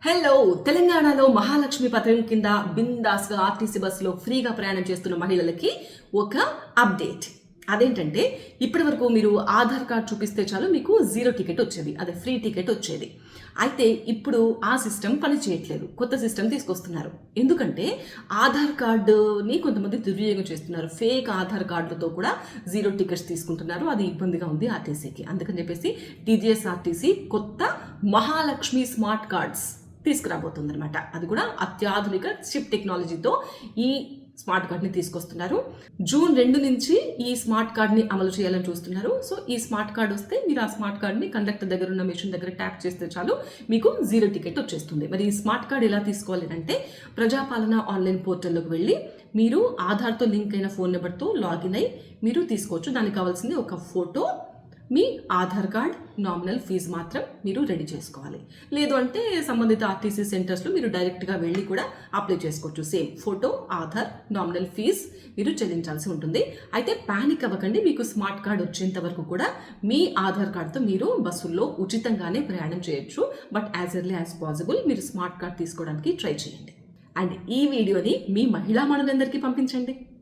Hello తెలంగాణలో మహాలక్ష్మి పథకం కింద బిందాస్గా ఆర్టీసీ బస్సులో ఫ్రీగా ప్రయాణం చేస్తున్న మహిళలకి ఒక అప్డేట్. అదేంటంటే ఇప్పటి వరకు మీరు ఆధార్ కార్డ్ చూపిస్తే చాలు మీకు 0 టికెట్ వచ్చేది, అదే ఫ్రీ టికెట్ వచ్చేది. అయితే ఇప్పుడు ఆ సిస్టమ్ పని చేయట్లేదు, కొత్త సిస్టమ్ తీసుకొస్తున్నారు. ఎందుకంటే ఆధార్ కార్డుని కొంతమంది దుర్వినియోగం చేస్తున్నారు. ఫేక్ ఆధార్ కార్డులతో కూడా 0 టికెట్స్ తీసుకుంటున్నారు. అది ఇబ్బందిగా ఉంది ఆర్టీసీకి. అందుకని చెప్పేసి టీజీఎస్ఆర్టీసీ కొత్త మహాలక్ష్మి స్మార్ట్ కార్డ్స్ తీసుకురాబోతుందన్నమాట. అది కూడా అత్యాధునిక చిప్ టెక్నాలజీతో ఈ స్మార్ట్ కార్డ్ని తీసుకొస్తున్నారు. జూన్ 2 నుంచి ఈ స్మార్ట్ కార్డ్ని అమలు చేయాలని చూస్తున్నారు. సో ఈ స్మార్ట్ కార్డ్ వస్తే మీరు ఆ స్మార్ట్ కార్డ్ని కండక్టర్ దగ్గర ఉన్న మెషిన్ దగ్గర ట్యాప్ చేస్తే చాలు మీకు 0 టికెట్ వచ్చేస్తుంది. మరి ఈ స్మార్ట్ కార్డ్ ఎలా తీసుకోవాలి అంటే ప్రజాపాలన ఆన్లైన్ పోర్టల్లోకి వెళ్ళి మీరు ఆధార్తో లింక్ అయిన ఫోన్ నెంబర్తో లాగిన్ అయ్యి మీరు తీసుకోవచ్చు. దానికి కావాల్సింది ఒక ఫోటో, మీ ఆధార్ కార్డ్, నామినల్ ఫీజు మాత్రం మీరు రెడీ చేసుకోవాలి. లేదు అంటే సంబంధిత ఆర్టీసీ సెంటర్స్లో మీరు డైరెక్ట్గా వెళ్ళి కూడా అప్లై చేసుకోవచ్చు. Same photo, Aadhaar, nominal fees మీరు చెల్లించాల్సి ఉంటుంది. అయితే ప్యానిక్ అవ్వకండి. మీకు స్మార్ట్ కార్డ్ వచ్చేంత వరకు కూడా మీ ఆధార్ కార్డ్తో మీరు బస్సుల్లో ఉచితంగానే ప్రయాణం చేయొచ్చు. But as early as possible మీరు స్మార్ట్ కార్డ్ తీసుకోవడానికి ట్రై చేయండి. అండ్ ఈ వీడియోని మీ మహిళా మనులందరికీ పంపించండి.